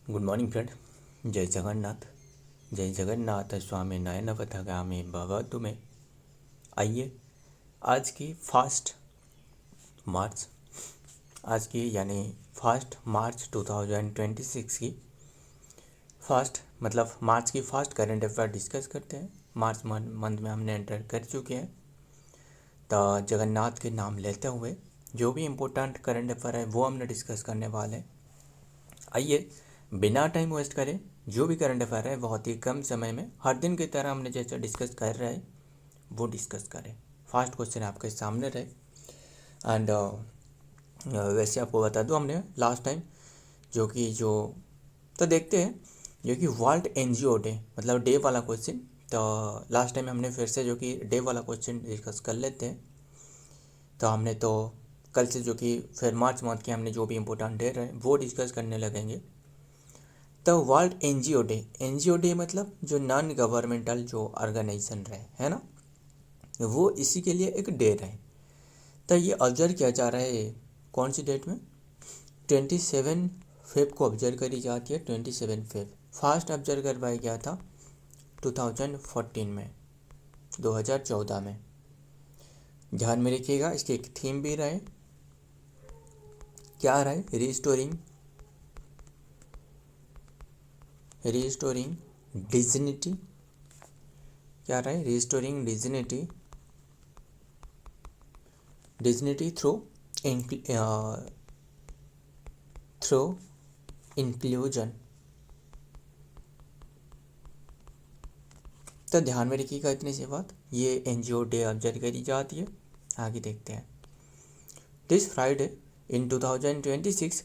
Good morning friend. जय जगन्नाथ स्वामी नयनपथगामी भवतु मे। आइए आज की फास्ट मार्च आज की यानी फास्ट मार्च 2026 की फास्ट मतलब मार्च की फास्ट करंट अफेयर डिस्कस करते हैं। मार्च मंथ में हमने एंटर कर चुके हैं, तो जगन्नाथ के नाम लेते हुए जो भी इम्पोर्टेंट करंट अफेयर है वो हमने डिस्कस करने वाले हैं। आइए बिना टाइम वेस्ट करें, जो भी करंट अफेयर है बहुत ही कम समय में हर दिन की तरह हमने जैसे डिस्कस कर रहे हैं वो डिस्कस करें। फर्स्ट क्वेश्चन आपके सामने रहे एंड वैसे आपको बता दूं, हमने लास्ट टाइम जो तो देखते हैं जो कि वर्ल्ड एनजीओ डे मतलब डे वाला क्वेश्चन, तो लास्ट टाइम हमने फिर से जो कि डे वाला क्वेश्चन डिस्कस कर लेते हैं। तो हमने तो कल से जो कि फिर मार्च मंथ के हमने जो भी इम्पोर्टेंट डे रहे वो डिस्कस करने लगेंगे। तो वर्ल्ड एनजीओ डे मतलब जो नॉन गवर्नमेंटल जो ऑर्गेनाइजेशन रहे है ना, वो इसी के लिए एक डे रहे। तो ये ऑब्जर्व किया जा रहा है कौन सी डेट में? 27 फेब को ऑब्जर्व करी जाती है। 27 फेब फास्ट ऑब्जर्व करवाया गया था 2014 में, 2014 में। ध्यान में रखिएगा, इसकी एक थीम भी रहे, क्या रहे? Restoring dignity. क्या रहे? Restoring dignity through inclusion. तो ध्यान में रखिएगा इतनी सी बात, ये एनजीओ डे ऑब्जर्व करी जाती है। आगे देखते हैं। दिस फ्राइडे इन 2026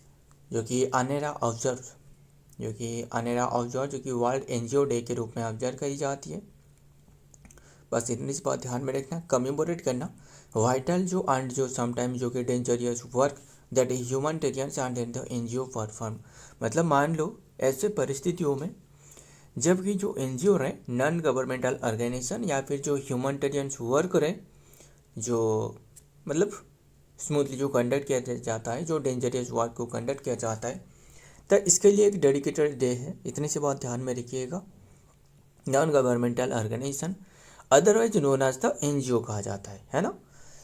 जो कि अनेरा ऑब्जर्व जो कि वर्ल्ड एनजीओ डे के रूप में ऑब्जर्व करी जाती है। बस इतनी सी बात ध्यान में रखना, कमेमोरेट करना वाइटल जो एंड जो समटाइम जो कि dangerous work that humanitarians and the NGO perform. मतलब मान लो ऐसे परिस्थितियों में जबकि जो एनजीओ रहे, नॉन गवर्नमेंटल ऑर्गेनाइजेशन या फिर जो ह्यूमैनिटेरियंस वर्क रहे, जो मतलब स्मूथली जो कंडक्ट किया जाता है, जो डेंजरियस वर्क को कंडक्ट किया जाता है, तो इसके लिए एक डेडिकेटेड डे है। इतनी सी बात ध्यान में रखिएगा। Non governmental organisation otherwise known as the NGO कहा जाता है ना,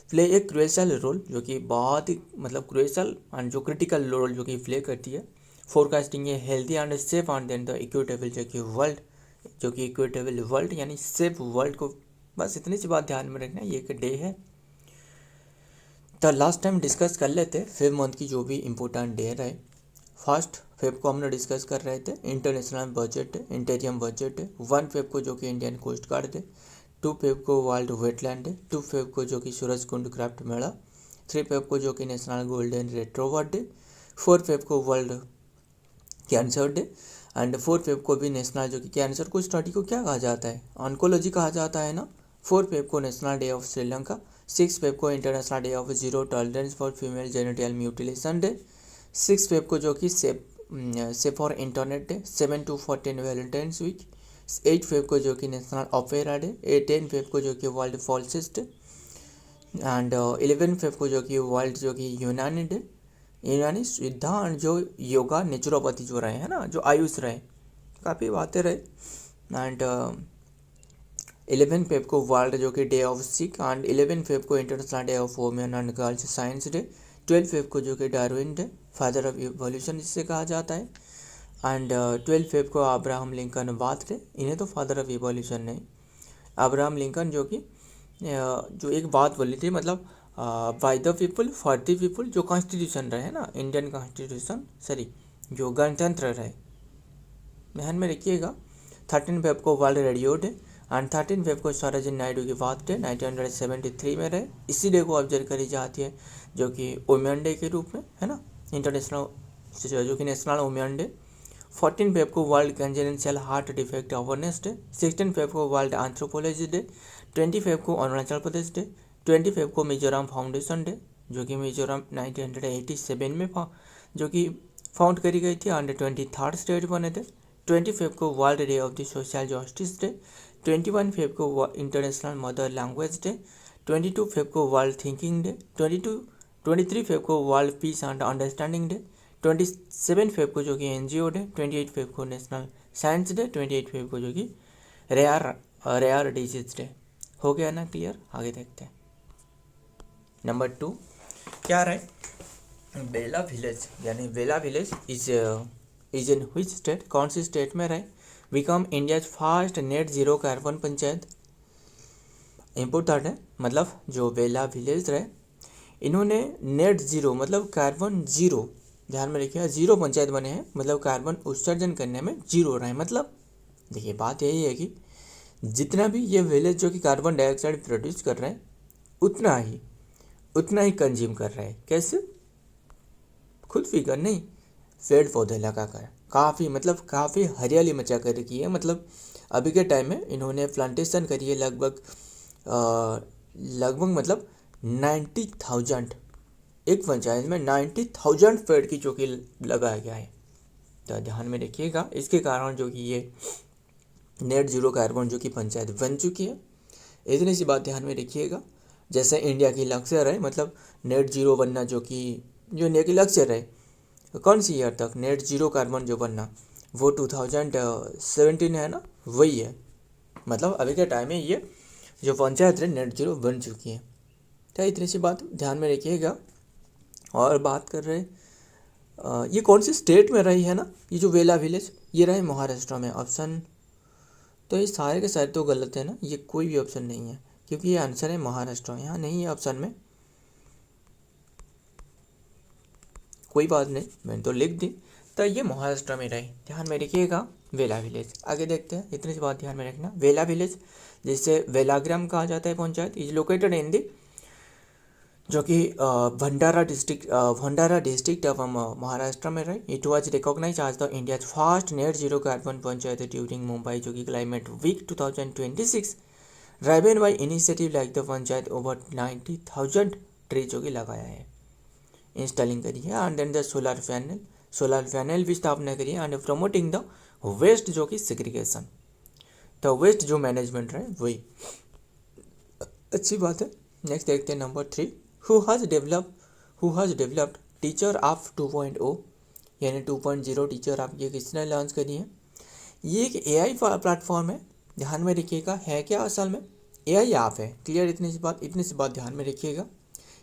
प्ले एक क्रूशल रोल जो कि बहुत ही मतलब क्रूशल एंड जो क्रिटिकल रोल जो कि प्ले करती है forecasting a healthy and safe and then the equitable जो कि इक्विटेबल वर्ल्ड यानी सेफ वर्ल्ड को। बस इतनी सी बात ध्यान में रखना, ये एक डे है। तो लास्ट टाइम डिस्कस कर लेते फेब मंथ की जो भी इम्पोर्टेंट डे रहे। फर्स्ट फेब को हमने डिस्कस कर रहे थे international budget day, interim budget day. 1 Feb को जो कि Indian coast guard day. 2 Feb को वर्ल्ड वेटलैंड डे। 2 फेब को जो कि सूरज कुंड क्राफ्ट मेला। 3 फेब को जो कि नेशनल गोल्डन रेट्रोवर्ड डे। 4 फेब को world cancer day and 4 Feb को भी नेशनल जो कि कैंसर को स्टडी को क्या कहा जाता है? ऑन्कोलॉजी कहा जाता है ना। 4 फेब को national day of Sri Lanka. 6 Feb को international day of zero tolerance for female genital mutilation day. 6 Feb को जो कि safe for internet day. 7 to 14 valentine's week. 8 Feb को जो कि नेशनल ओपेरा डे। 10 फेब को जो कि वर्ल्ड फॉल्सिस डे एंड 11 फेब को जो कि वर्ल्ड जो कि यूनानी डे, यूनानी सिद्धा एंड जो योगा नेचुरोपैथी जो रहे हैं ना, जो आयुष रहे, काफ़ी बातें रहे। एंड 11 फेब को वर्ल्ड जो कि day of Sikh and 11 Feb को international day of women and girls science day. 12 Feb को जो कि Darwin day, father of evolution जिससे कहा जाता है। एंड 12 फेब को अब्राहम लिंकन बात डे, इन्हें तो फादर ऑफ इवोल्यूशन नहीं, अब्राहम लिंकन जो कि जो एक बात बोली थी मतलब by the people for the people, जो कॉन्स्टिट्यूशन रहे ना, इंडियन कॉन्स्टिट्यूशन सॉरी जो गणतंत्र रहे, ध्यान में रखिएगा। 13 फेब को world radio day and 13 Feb को सरोजिनी नायडू की बात डे 1973 में रहे। इसी डे को ऑब्जर्व करी जाती है जो कि वुमेन डे के रूप में है ना, इंटरनेशनल जो कि नेशनल वुमेन डे। 14 फेब को world congenital heart defect awareness day. 16 Feb को वर्ल्ड एंथ्रोपोलॉजी डे। 20 फेब को अरुणाचल प्रदेश डे। 20 फेब को मिजोरम फाउंडेशन डे जो कि मिजोरम 1987 में जो कि फाउंड करी गई थी एंड 23rd स्टेट बने थे। 20 फेब को world day of the social justice day. 21 Feb को international mother language day. 22 Feb को वर्ल्ड थिंकिंग डे। 23 फेब को world peace and understanding day. 27 Feb को जो कि NGO डे, 28 फेब को नेशनल साइंस डे, 28 फेब को जो कि रेयर डिजीज डे। हो गया ना क्लियर? आगे देखते हैं। नंबर 2 क्या रहा है? बेला विलेज, यानी Bela village is in which state, कौन सी स्टेट में रहे? Become India's first net zero carbon panchayat. Important है, मतलब जो बेला विलेज रहे इन्होंने नेट जीरो मतलब कार्बन जीरो, ध्यान में रखिएगा, जीरो पंचायत बने हैं, मतलब कार्बन उत्सर्जन करने में जीरो रहे। मतलब देखिए बात यही है कि जितना भी ये विलेज जो कि कार्बन डाइऑक्साइड प्रोड्यूस कर रहे हैं उतना ही कंज्यूम कर रहे हैं। कैसे? खुद फिगर नहीं, पेड़ पौधे लगा कर, काफ़ी हरियाली मचा कर रखी है। मतलब अभी के टाइम में इन्होंने प्लांटेशन करी है लगभग मतलब 90,000, एक पंचायत में 90,000 पेड़ की जो कि लगाया गया है। तो ध्यान में रखिएगा, इसके कारण जो कि ये नेट जीरो कार्बन जो कि पंचायत बन चुकी है। इतनी सी बात ध्यान में रखिएगा। जैसे इंडिया की लक्ष्य है, मतलब नेट जीरो बनना, जो इंडिया की लक्ष्य है कौन सी ईयर तक नेट जीरो कार्बन जो बनना, वो 2017 है ना, वही है। मतलब अभी के टाइम में ये जो पंचायत है नेट जीरो बन चुकी है। तो इतनी सी बात ध्यान में रखिएगा। और बात कर रहे ये कौन सी स्टेट में रही है ना, ये जो वेला विलेज, ये रहे महाराष्ट्र में। ऑप्शन तो ये सारे के सारे तो गलत है ना, ये कोई भी ऑप्शन नहीं है, क्योंकि ये आंसर है महाराष्ट्र। यहाँ नहीं है ऑप्शन में, कोई बात नहीं, मैंने तो लिख दी। तो ये महाराष्ट्र में रही, ध्यान में रखिएगा वेला विलेज। आगे देखते हैं, इतनी सी बात ध्यान में रखना। वेला विलेज जिसे वेलाग्राम कहा जाता है panchayat, is located in the, जो कि भंडारा डिस्ट्रिक्ट ऑफ महाराष्ट्र में रहे। It was recognise as the India's first net zero carbon panchayat during Mumbai जो कि climate week 2026 driven by initiative like the panchayat over 90,000 tree जो कि लगाया है, इंस्टॉलिंग करी है। And then the solar panel भी स्थापना करी है। एंड प्रमोटिंग द वेस्ट जो कि सेग्रीगेशन, तो वेस्ट जो मैनेजमेंट रहे वही, अच्छी बात है। नेक्स्ट देखते हैं number 3, who has developed teacher आप 2.0, यानी 2.0 टीचर आप ये किसने लॉन्च करी है? ये एक AI प्लेटफॉर्म है, ध्यान में रखिएगा। है क्या असल में? AI ऐप है। क्लियर? इतनी सी बात ध्यान में रखिएगा।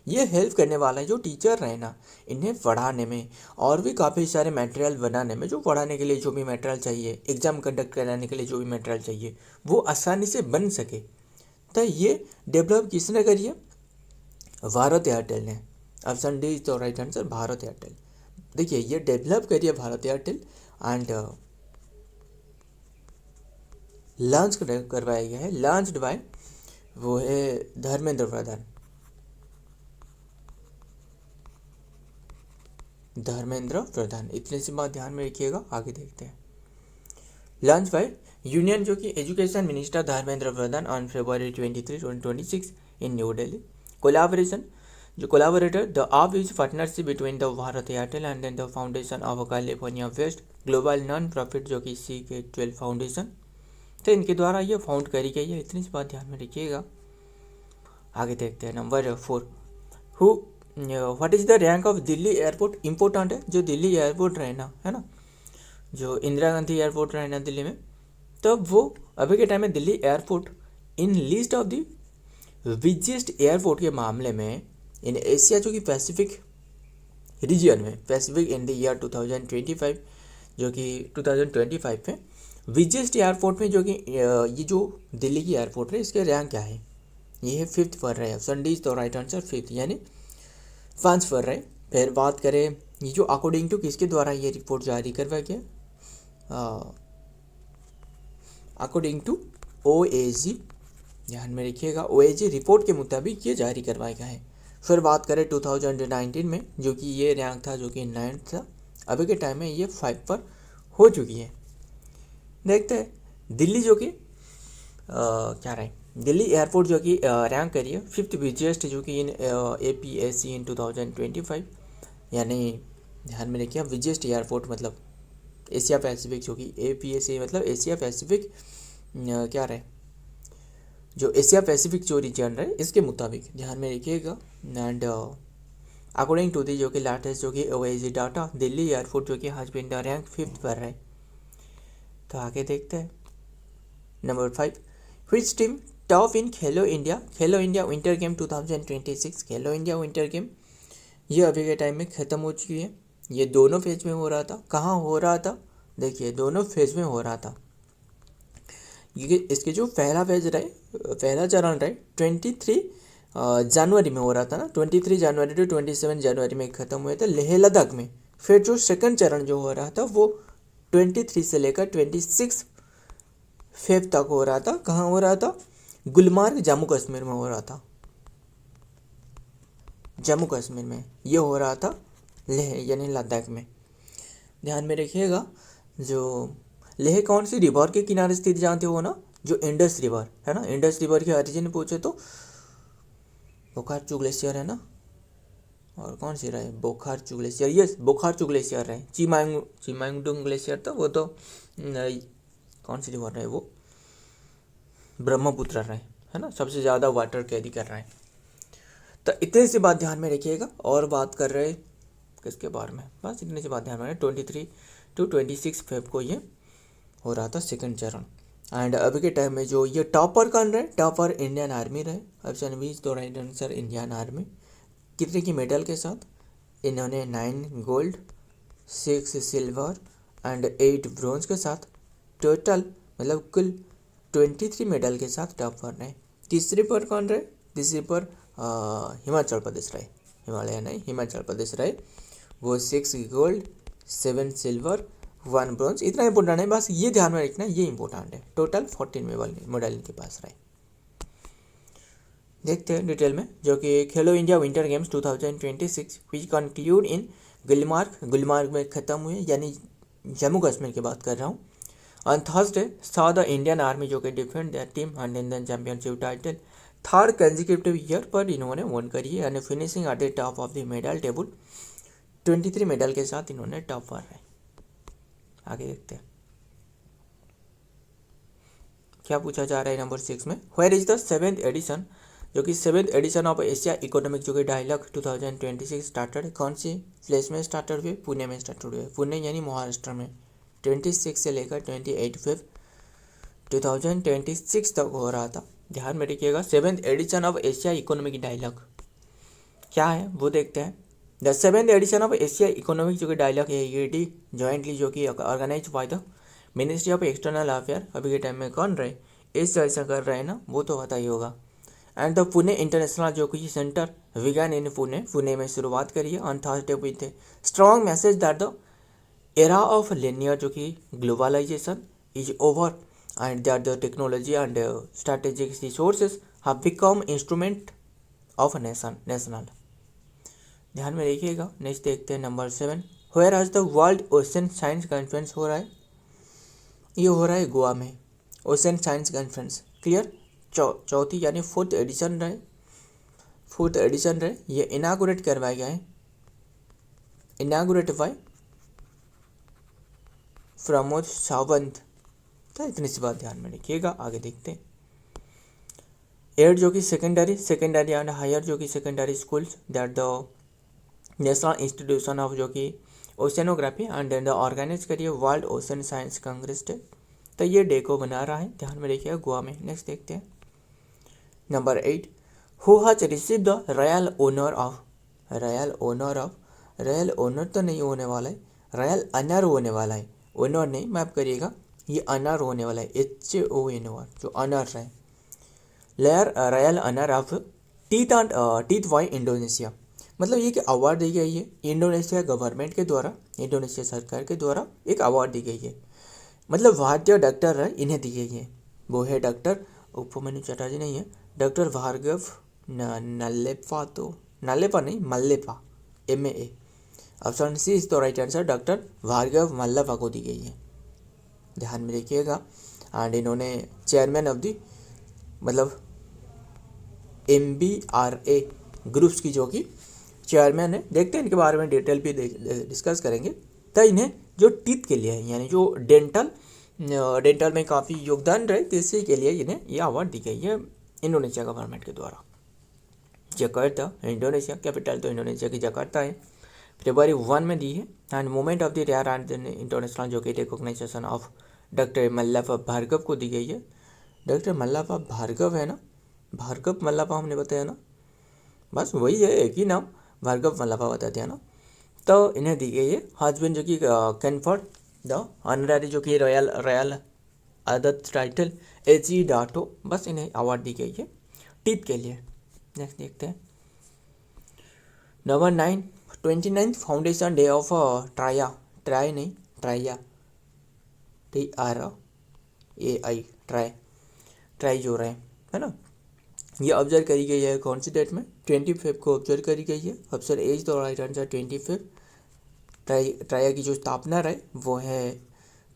ये हेल्प करने वाला है जो टीचर रहे ना, इन्हें पढ़ाने में और भी काफ़ी सारे मटेरियल बनाने में, जो पढ़ाने के लिए जो भी मटेरियल चाहिए, एग्ज़ाम कंडक्ट कराने के लिए जो भी मटेरियल चाहिए, वो आसानी से बन सके। तो ये डेवलप किसने करी है? भारत एयरटेल ने। ऑप्शन डी तो राइट आंसर, भारत एयरटेल। देखिए ये डेवलप करी है भारत एयरटेल एंड लॉन्च करवाया गया है, लॉन्च्ड बाय वो है धर्मेंद्र प्रधान। इतनी सी बात ध्यान में रखिएगा। आगे देखते हैं। लॉन्च बाय यूनियन जो कि education minister Dharmendra Pradhan on February 23, 2026 in New Delhi. Collaborator the app is partnership between the Bharat Airtel and then the foundation of California west global non profit जो कि CK12 फाउंडेशन। तो इनके द्वारा ये फाउंड करी गई है। इतनी सी बात ध्यान में रखिएगा। आगे देखते हैं number 4, what is the rank of Delhi airport. Important है, जो दिल्ली एयरपोर्ट रहना है ना, जो इंदिरा गांधी एयरपोर्ट रहना दिल्ली में, तब वो अभी के टाइम में Delhi airport in list of the biggest airport के मामले में इन एशिया जो कि पैसिफिक रीजन में, पैसिफिक इन द ईयर 2025, जो कि 2025 में बिगेस्ट एयरपोर्ट में जो कि ये जो दिल्ली की एयरपोर्ट है, इसके रैंक क्या है? ये है 5th पर रहे। ऑप्शन डी तो राइट आंसर 5th, यानी 5 पर रहे। फिर बात करें ये जो अकॉर्डिंग टू किसके द्वारा ये रिपोर्ट जारी करवाया गया? अकॉर्डिंग टू OAG, ध्यान में रखिएगा। OAG रिपोर्ट के मुताबिक ये जारी करवाया गया है। फिर बात करें 2019 में, जो कि ये रैंक था जो कि 9th था, अभी के टाइम में ये 5 पर हो चुकी है। देखते हैं दिल्ली जो कि क्या रहे, दिल्ली एयरपोर्ट जो कि रैंक करी है 5th बिगेस्ट जो कि इन APAC इन 2025, यानी ध्यान में रखिए बिगेस्ट एयरपोर्ट मतलब एशिया पैसिफिक, जो कि APAC मतलब एशिया पैसिफिक क्या रहे, जो एशिया पैसिफिक जो रीजन रहे इसके मुताबिक, ध्यान में रखिएगा। एंड अकॉर्डिंग टू दी जो कि लेटेस्ट जो कि ओएसी डाटा, दिल्ली एयरपोर्ट जो कि हैज़ बीन रैंक 5th पर है। तो आगे देखते हैं। Number 5, which team top in Khelo India winter game 2026। Khelo India winter game ये अभी के टाइम में ख़त्म हो चुकी है। ये दोनों फेज में हो रहा था। कहाँ हो रहा था? देखिए, दोनों फेज में हो रहा था। ये इसके जो पहला चरण रहे 23 जनवरी में हो रहा था ना, 23 जनवरी टू 27 जनवरी में ख़त्म हुए थे लेह लद्दाख में। फिर जो सेकंड चरण जो हो रहा था वो 23 से लेकर 26 फेब तक हो रहा था। कहाँ हो रहा था? गुलमार्ग जम्मू कश्मीर में हो रहा था। जम्मू कश्मीर में ये हो रहा था, लेह यानी लद्दाख में। ध्यान में रखिएगा, जो लेह कौन सी रिवर के किनारे स्थित जानते हो ना? जो इंडस रिवर है ना, इंडस रिवर की ओरिजिन पूछे तो बोकारो ग्लेशियर है ना, और कौन सी रहे? Bokaro glacier, yes Bokaro glacier रहे। चिमांगडुंग ग्लेशियर था वो तो कौन सी रिवर रहे? वो ब्रह्मपुत्र रहे, है ना, सबसे ज़्यादा वाटर कैरी कर रहा है। तो इतने सी बात ध्यान में रखिएगा। और बात कर रहे किसके बारे में? बस इतनी सी बात ध्यान में, 23 टू 26 फेब को ये हो रहा था सेकंड चरण। एंड अभी के टाइम में जो ये टॉपर कौन रहे? टॉपर इंडियन आर्मी रहे। ऑप्शन बी तो राइट आंसर, इंडियन आर्मी। कितने की मेडल के साथ? इन्होंने 9 गोल्ड, 6 सिल्वर एंड 8 ब्रॉन्ज के साथ टोटल मतलब कुल 23 मेडल के साथ टॉपर रहे। तीसरे पर कौन रहे? तीसरे पर हिमाचल प्रदेश रहे, हिमालय नहीं, हिमाचल प्रदेश रहे। वो 6 गोल्ड, 7 सिल्वर, 1 ब्रॉन्ज। इतना इंपॉर्टेंट है, बस ये ध्यान में रखना, ये इंपॉर्टेंट है। टोटल 14 मेडल इनके पास रहे। देखते हैं डिटेल में, जो कि खेलो इंडिया विंटर गेम्स 2026 विच कंक्लूड इन गुलमार्ग में ख़त्म हुए, यानी जम्मू कश्मीर की बात कर रहा हूँ। On Thursday saw the Indian army जो कि defend their team and Indian championship title third consecutive year पर इन्होंने वन करी है and finishing at the top of the medal table. 23 medal के साथ इन्होंने टॉप पर है। आगे देखते हैं क्या पूछा जा रहा है नंबर 6 में। Where is the 7th addition, जो कि 7th edition of Asia economic जो कि डायलॉग 2026 स्टार्टेड। कौन सी प्लेस में स्टार्टेड हुए? पुणे में स्टार्टेड हुए। पुणे यानी महाराष्ट्र में 26 से लेकर 28 फेब 2026 तक हो रहा था। ध्यान में रखिएगा, 7th edition of Asia economic dialogue क्या है वो देखते हैं। The 7th edition of Asia economic जो कि डायलॉग है AED जॉइंटली जो कि organise by the ministry of external affair. अभी के टाइम में कौन रहे? इस ऐसा कर रहे हैं ना, वो तो पता ही होगा। एंड द पुणे इंटरनेशनल जो कि सेंटर विगन इन पुणे में शुरुआत करी है on Thursday with strong message that the era of linear जो कि globalisation is over and that the technology and strategic resources have become instrument of national. ध्यान में रखिएगा। नेक्स्ट देखते हैं नंबर 7, वेयर आज the world ocean science conference हो रहा है? ये हो रहा है गोवा में, ओशन साइंस कॉन्फ्रेंस। क्लियर? चौथी यानी 4th एडिशन रहे। ये इनागुरेट करवाया गया है, इनागुरेट बाय प्रमोद सावंत। तो इतनी सी बात ध्यान में रखिएगा। आगे देखते हैं 8 जो कि सेकेंडरी एंड हायर जो कि secondary schools that the national institution of जो कि oceanography and then the organise करिए world ocean science congress day. तो ये डे को बना रहा है, ध्यान में रखिएगा, गोवा में। नेक्स्ट देखते हैं number 8, who has receive the royal honour तो नहीं होने वाला है, रॉयल ऑनर होने वाला है। ऑनर नहीं, माफ करिएगा, ये ऑनर होने वाला है, HONOR जो ऑनर है। रॉयल ऑनर ऑफ टीथ वाई इंडोनेशिया। मतलब ये कि अवार्ड दी गई है इंडोनेशिया गवर्नमेंट के द्वारा, इंडोनेशिया सरकार के द्वारा एक अवार्ड दी गई है। मतलब भारतीय डॉक्टर है, इन्हें दी गई है। वो है डॉक्टर उपमन्यु चटर्जी नहीं है, डॉक्टर भार्गव नल्लेपा, तो नल्लेपा नहीं Mallepa, MAA। Option C is the right answer, doctor Bhargav Mallappa को दी गई है। ध्यान में रखिएगा। एंड इन्होंने चेयरमैन ऑफ दी मतलब MBRA ग्रुप्स की जो कि चेयरमैन है। देखते हैं इनके बारे में डिटेल भी डिस्कस करेंगे। तो इन्हें जो टीथ के लिए है, यानी जो डेंटल में काफ़ी योगदान रहे, तो इसी के लिए इन्हें यह अवार्ड दी गई है इंडोनेशिया गवर्नमेंट के द्वारा। जकार्ता इंडोनेशिया, कैपिटल तो इंडोनेशिया की जकार्ता है, February 1 में दी है। And movement of the rare and international जो कि recognisation of doctor Mallappa Bhargav को दी गई है। डॉक्टर मल्लापा भार्गव है ना, भार्गव मल्लापा हमने बताया ना, बस वही है, एक ही नाम भार्गव मल्लापा बताते हैं ना। तो इन्हें दी गई है हस्बैंड जो कि कन्फर्ड द ऑनररी जो कि रॉयल आदत टाइटल एजी डाटो, बस इन्हें अवार्ड दी गई है टीथ के लिए। नेक्स्ट देखते हैं number 9, 29th foundation day of ट्राया, try नहीं ट्राया, TRAI ट्राई जो रहे है ना, ये ऑब्जर्व करी गई है कौन सी डेट में, 25 को ऑब्जर्व करी गई है। ऑप्शन एज तो राइट आंसर 25। ट्राया की जो स्थापना रहे वो है,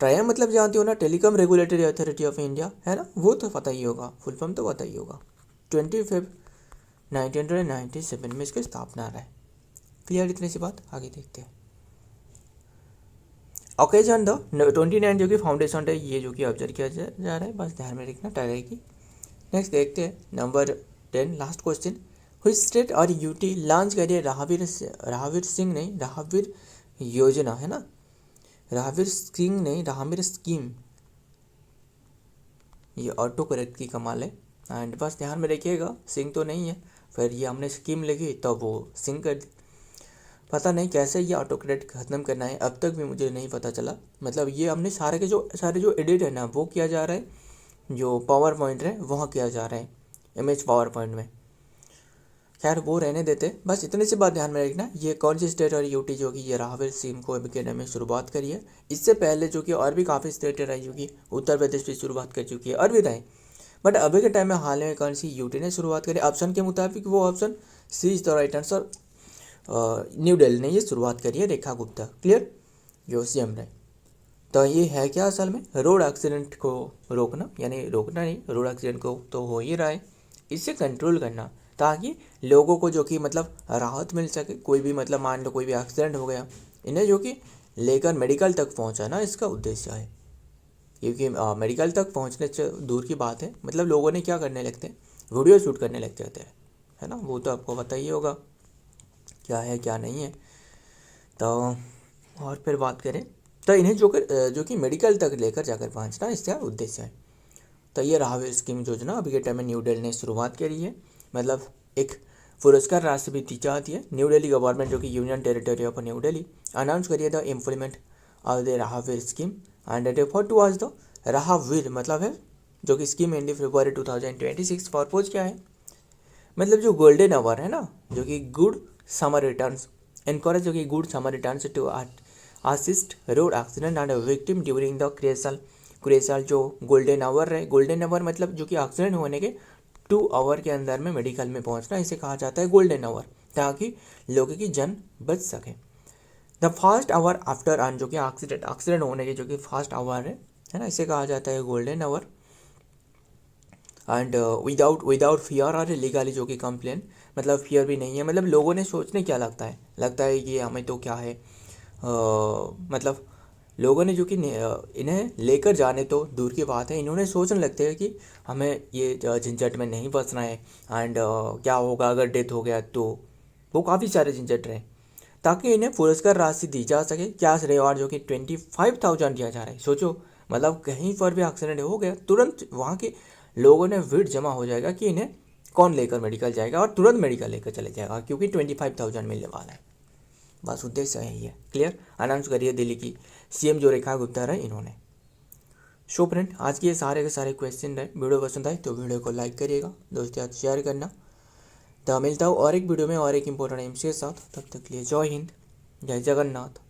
ट्राया मतलब जानते हो ना, telecom regulatory authority of India है ना, वो तो पता ही होगा, फुल फॉर्म तो पता ही होगा। 25 1997 में इसकी स्थापना रहे। क्लियर इतनी सी बात, आगे देखते हैं। ओकेजन द 29 जो कि फाउंडेशन डे, ये जो कि ऑब्जर्व किया जा रहा है, बस ध्यान में रखना टाइगर की। नेक्स्ट देखते हैं number 10 last question, which state और यूटी लॉन्च करिए राहवीर सिंह नहीं, राहवीर योजना है ना, राहवीर सिंह नहीं, राहवीर स्कीम, ये ऑटो करेक्ट की कमाल है। एंड बस ध्यान में रखिएगा, सिंह तो नहीं है, फिर ये हमने स्कीम लिखी तो वो सिंह कर दी। पता नहीं कैसे ये ऑटो करेक्ट ख़त्म करना है, अब तक भी मुझे नहीं पता चला। मतलब ये हमने सारे जो एडिट है ना वो किया जा रहा है, जो पावर पॉइंट है वहाँ किया जा रहा है, इमेज पावर पॉइंट में। खैर वो रहने देते, बस इतनी सी बात ध्यान में रखना, ये कौन सी स्टेट और यूटी जो कि ये राहवीर सिंह को अभी कहने में शुरुआत करी है। इससे पहले जो कि और भी काफ़ी स्टेट रही, जो कि उत्तर प्रदेश भी शुरुआत कर चुकी है और भी रहे, बट अभी के टाइम में हाल में कौन सी यूटी ने शुरुआत करी। ऑप्शन के मुताबिक वो option C is the right answer, new Delhi ने ये शुरुआत करी है, रेखा गुप्ता। क्लियर, जो सीएम रहे। तो ये है क्या असल में, रोड एक्सीडेंट को रोकना, यानी रोकना नहीं, रोड एक्सीडेंट को तो हो ही रहा है, इससे कंट्रोल करना, ताकि लोगों को जो कि मतलब राहत मिल सके। कोई भी मतलब मान लो कोई भी एक्सीडेंट हो गया, इन्हें जो कि लेकर मेडिकल तक पहुंचाना इसका उद्देश्य है। क्योंकि मेडिकल तक पहुंचने से दूर की बात है, मतलब लोगों ने क्या करने लगते हैं, वीडियो शूट करने लग जाते हैं, है ना, वो तो आपको पता ही होगा क्या है क्या नहीं है। तो और फिर बात करें तो इन्हें जो कि मेडिकल तक लेकर जाकर पहुंचना इसका उद्देश्य है। तो ये राहवीर स्कीम योजना अभी के टाइम में न्यू दिल्ली ने शुरुआत करी है, मतलब एक पुरस्कार राशि भी दी जाती है। न्यू दिल्ली गवर्नमेंट जो कि union territory of New Delhi announce करिए the implement of the Rahveer scheme and refer to आज द राहवीर, मतलब है जो कि स्कीम इन February 2026। पर्पज क्या है, मतलब जो गोल्डन आवर है ना, जो कि गुड समर रिटर्न्स एनकरेज, जो कि good Samaritans to assist road accident and victim during the crucial जो गोल्डन आवर है। गोल्डन आवर मतलब जो कि एक्सीडेंट होने के 2 आवर के अंदर में मेडिकल में पहुंचना, इसे कहा जाता है गोल्डन आवर, ताकि लोगों की जान बच सके। The first hour after and जो कि एक्सीडेंट होने के जो कि फर्स्ट आवर है ना, इसे कहा जाता है golden our. And without fear और लीगली जो कि कंप्लेन, मतलब फियर भी नहीं है, मतलब लोगों ने सोचने क्या लगता है कि हमें तो क्या है, मतलब लोगों ने जो कि इन्हें लेकर जाने तो दूर की बात है, इन्होंने सोचने लगते हैं कि हमें ये झंझट में नहीं फंसना है। एंड क्या होगा अगर डेथ हो गया, तो वो काफ़ी सारे झंझट रहे, ताकि इन्हें पुरस्कार राशि दी जा सके। क्या रिवार्ड जो कि 25,000 दिया जा रहा है। सोचो, मतलब कहीं पर भी एक्सीडेंट हो गया, तुरंत वहाँ के लोगों ने भीड़ जमा हो जाएगा कि इन्हें कौन लेकर मेडिकल जाएगा, और तुरंत मेडिकल लेकर चले जाएगा, क्योंकि 25,000 मिलने वाला है। बस उद्देश्य यही है। क्लियर, अनाउंस करिए दिल्ली की सीएम जो रेखा गुप्ता रहे इन्होंने। सो फ्रेंड, आज के सारे के सारे क्वेश्चन रहे। वीडियो पसंद आए तो वीडियो को लाइक करिएगा, दोस्तों साथ शेयर करना। तो मिलता हूँ और एक वीडियो में और एक इंपॉर्टेंट एमसी के साथ, तब तक के लिए जय हिंद, जय जगन्नाथ।